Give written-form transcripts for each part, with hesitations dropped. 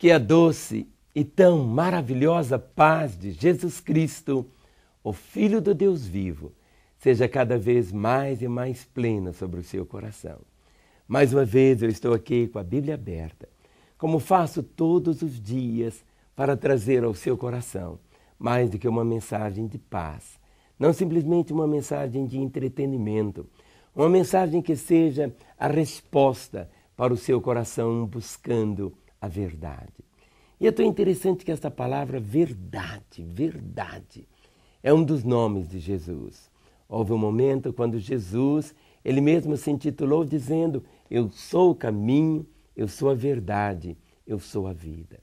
Que a doce e tão maravilhosa paz de Jesus Cristo, o Filho do Deus vivo, seja cada vez mais e mais plena sobre o seu coração. Mais uma vez eu estou aqui com a Bíblia aberta, como faço todos os dias, para trazer ao seu coração mais do que uma mensagem de paz, não simplesmente uma mensagem de entretenimento, uma mensagem que seja a resposta para o seu coração buscando a verdade. E é tão interessante que esta palavra verdade, verdade, é um dos nomes de Jesus. Houve um momento quando Jesus, ele mesmo se intitulou dizendo: eu sou o caminho, eu sou a verdade, eu sou a vida.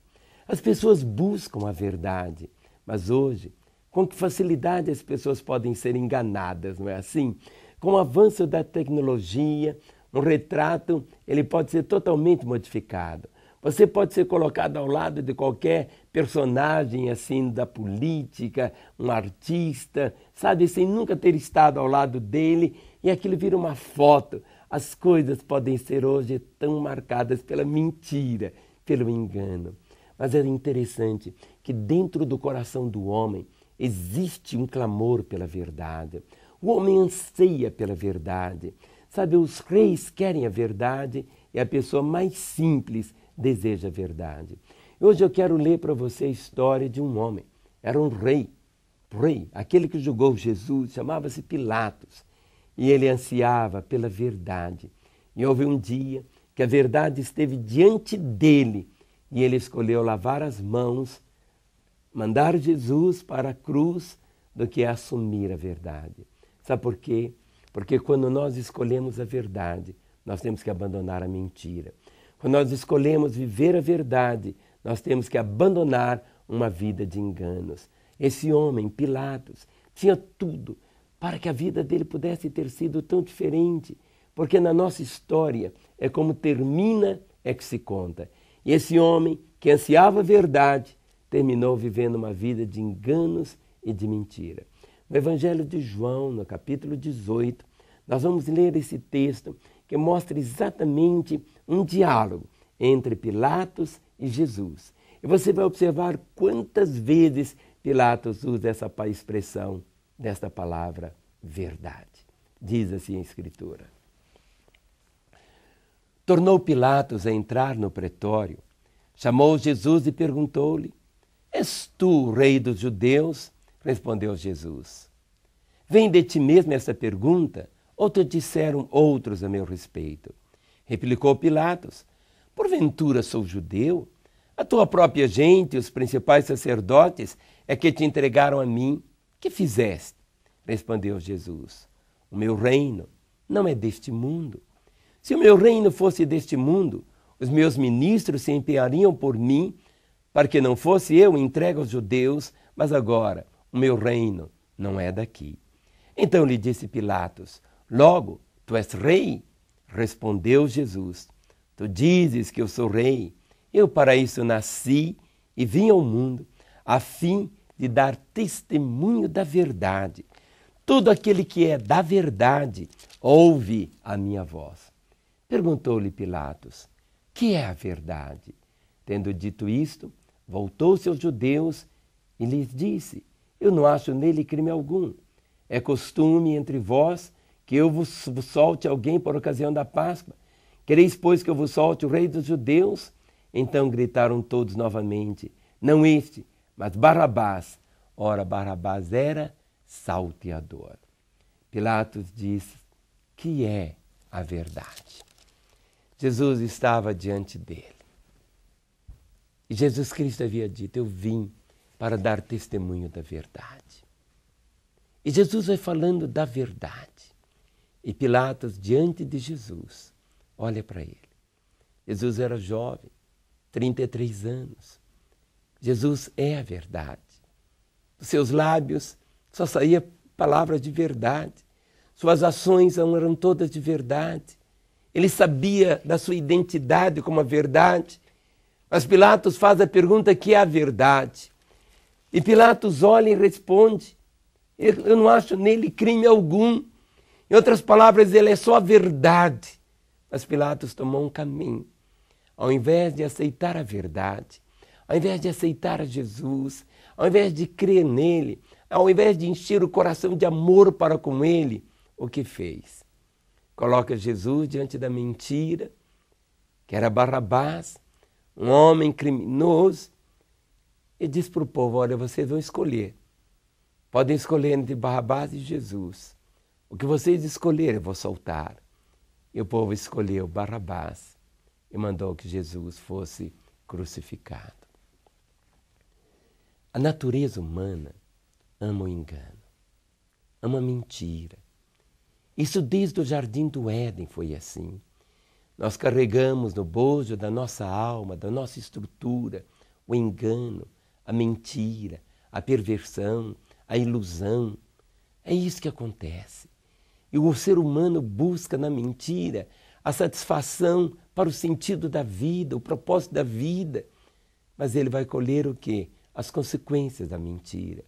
As pessoas buscam a verdade, mas hoje, com que facilidade as pessoas podem ser enganadas, não é assim? Com o avanço da tecnologia, um retrato ele pode ser totalmente modificado. Você pode ser colocado ao lado de qualquer personagem assim da política, um artista, sabe, sem nunca ter estado ao lado dele, e aquilo vira uma foto. As coisas podem ser hoje tão marcadas pela mentira, pelo engano. Mas é interessante que dentro do coração do homem existe um clamor pela verdade. O homem anseia pela verdade. Sabe, os reis querem a verdade e a pessoa mais simples deseja a verdade. Hoje eu quero ler para você a história de um homem. Era um rei, aquele que julgou Jesus, chamava-se Pilatos. E ele ansiava pela verdade. E houve um dia que a verdade esteve diante dele e ele escolheu lavar as mãos, mandar Jesus para a cruz do que assumir a verdade. Sabe por quê? Porque quando nós escolhemos a verdade, nós temos que abandonar a mentira. Quando nós escolhemos viver a verdade, nós temos que abandonar uma vida de enganos. Esse homem, Pilatos, tinha tudo para que a vida dele pudesse ter sido tão diferente, porque na nossa história é como termina é que se conta. E esse homem que ansiava a verdade terminou vivendo uma vida de enganos e de mentira. No Evangelho de João, no capítulo 18, nós vamos ler esse texto que mostra exatamente um diálogo entre Pilatos e Jesus. E você vai observar quantas vezes Pilatos usa essa expressão desta palavra verdade. Diz assim a Escritura. Tornou Pilatos a entrar no pretório, chamou Jesus e perguntou-lhe: és tu o rei dos judeus? Respondeu Jesus. Vem de ti mesmo essa pergunta, ou te disseram outros a meu respeito? Replicou Pilatos: porventura sou judeu? A tua própria gente, os principais sacerdotes, é que te entregaram a mim. Que fizeste? Respondeu Jesus: o meu reino não é deste mundo. Se o meu reino fosse deste mundo, os meus ministros se empenhariam por mim, para que não fosse eu entregue aos judeus, mas agora o meu reino não é daqui. Então lhe disse Pilatos: logo, tu és rei? Respondeu Jesus: tu dizes que eu sou rei. Eu para isso nasci e vim ao mundo, a fim de dar testemunho da verdade. Todo aquele que é da verdade ouve a minha voz. Perguntou-lhe Pilatos: que é a verdade? Tendo dito isto, voltou-se aos judeus e lhes disse: eu não acho nele crime algum. É costume entre vós que eu vos solte alguém por ocasião da Páscoa. Quereis, pois, que eu vos solte o rei dos judeus? Então gritaram todos novamente: não este, mas Barrabás. Ora, Barrabás era salteador. Pilatos disse: que é a verdade? Jesus estava diante dele. E Jesus Cristo havia dito: eu vim para dar testemunho da verdade. E Jesus vai falando da verdade. E Pilatos, diante de Jesus, olha para ele. Jesus era jovem, 33 anos. Jesus é a verdade. Dos seus lábios só saía palavras de verdade. Suas ações eram todas de verdade. Ele sabia da sua identidade como a verdade. Mas Pilatos faz a pergunta: que é a verdade? E Pilatos olha e responde: eu não acho nele crime algum. Em outras palavras, ele é só a verdade. Mas Pilatos tomou um caminho. Ao invés de aceitar a verdade, ao invés de aceitar a Jesus, ao invés de crer nele, ao invés de encher o coração de amor para com ele, o que fez? Coloca Jesus diante da mentira, que era Barrabás, um homem criminoso, e diz para o povo, olha, vocês vão escolher. Podem escolher entre Barrabás e Jesus. O que vocês escolherem, eu vou soltar. E o povo escolheu Barrabás e mandou que Jesus fosse crucificado. A natureza humana ama o engano, ama a mentira. Isso desde o jardim do Éden foi assim. Nós carregamos no bojo da nossa alma, da nossa estrutura, o engano, a mentira, a perversão, a ilusão. É isso que acontece. E o ser humano busca na mentira a satisfação para o sentido da vida, o propósito da vida. Mas ele vai colher o quê? As consequências da mentira.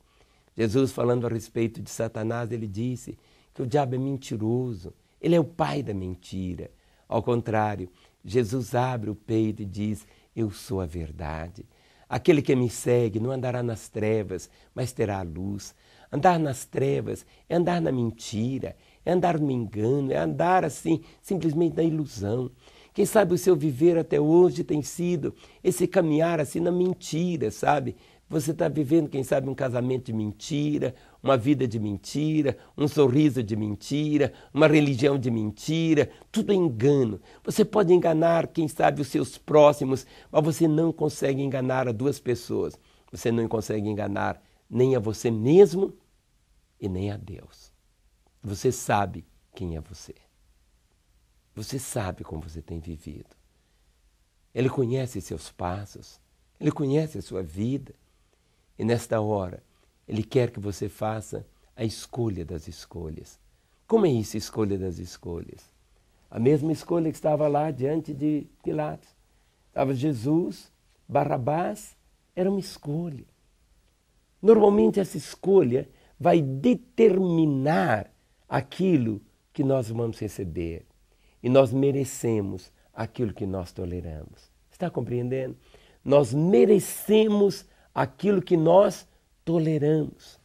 Jesus, falando a respeito de Satanás, ele disse que o diabo é mentiroso, ele é o pai da mentira. Ao contrário, Jesus abre o peito e diz, eu sou a verdade. Aquele que me segue não andará nas trevas, mas terá a luz. Andar nas trevas é andar na mentira, é andar no engano, é andar assim, simplesmente na ilusão. Quem sabe o seu viver até hoje tem sido esse caminhar assim na mentira, sabe? Você está vivendo, quem sabe, um casamento de mentira, uma vida de mentira, um sorriso de mentira, uma religião de mentira, tudo é engano. Você pode enganar, quem sabe, os seus próximos, mas você não consegue enganar a duas pessoas. Você não consegue enganar nem a você mesmo e nem a Deus. Você sabe quem é você. Você sabe como você tem vivido. Ele conhece seus passos, ele conhece a sua vida. E nesta hora, ele quer que você faça a escolha das escolhas. Como é isso, a escolha das escolhas? A mesma escolha que estava lá diante de Pilatos. Estava Jesus, Barrabás, era uma escolha. Normalmente essa escolha vai determinar aquilo que nós vamos receber. E nós merecemos aquilo que nós toleramos. Está compreendendo? Nós merecemos aquilo que nós toleramos.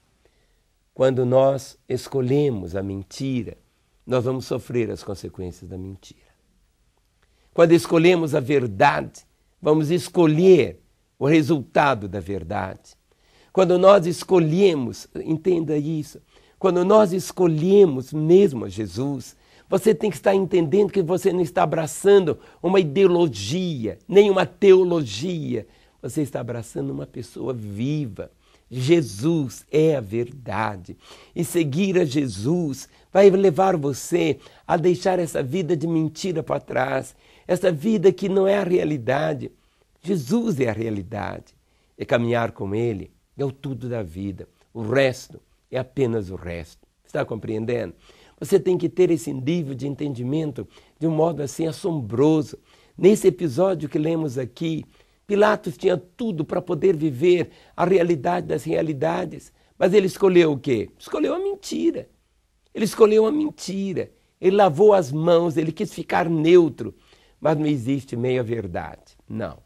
Quando nós escolhemos a mentira, nós vamos sofrer as consequências da mentira. Quando escolhemos a verdade, vamos escolher o resultado da verdade. Quando nós escolhemos, entenda isso, quando nós escolhemos mesmo a Jesus, você tem que estar entendendo que você não está abraçando uma ideologia, nem uma teologia. Você está abraçando uma pessoa viva. Jesus é a verdade. E seguir a Jesus vai levar você a deixar essa vida de mentira para trás. Essa vida que não é a realidade. Jesus é a realidade. E caminhar com Ele é o tudo da vida. O resto é apenas o resto. Está compreendendo? Você tem que ter esse nível de entendimento de um modo assim assombroso. Nesse episódio que lemos aqui, Pilatos tinha tudo para poder viver a realidade das realidades, mas ele escolheu o quê? Escolheu a mentira. Ele escolheu a mentira. Ele lavou as mãos, ele quis ficar neutro, mas não existe meia-verdade. Não.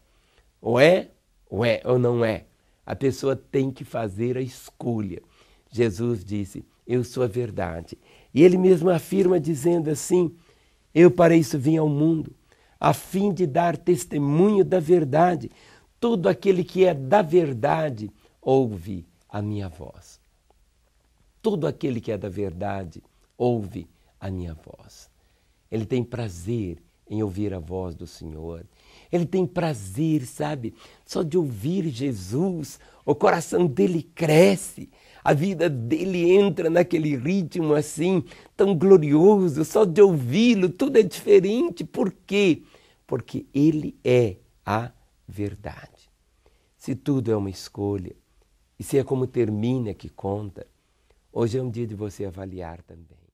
Ou é ou não é. A pessoa tem que fazer a escolha. Jesus disse, eu sou a verdade. E ele mesmo afirma dizendo assim, eu para isso vim ao mundo, a fim de dar testemunho da verdade. Todo aquele que é da verdade ouve a minha voz. Todo aquele que é da verdade ouve a minha voz. Ele tem prazer em ouvir a voz do Senhor. Ele tem prazer, sabe, só de ouvir Jesus, o coração dele cresce, a vida dele entra naquele ritmo assim, tão glorioso, só de ouvi-lo, tudo é diferente. Por quê? Porque ele é a verdade. Se tudo é uma escolha, e se é como termina que conta, hoje é um dia de você avaliar também.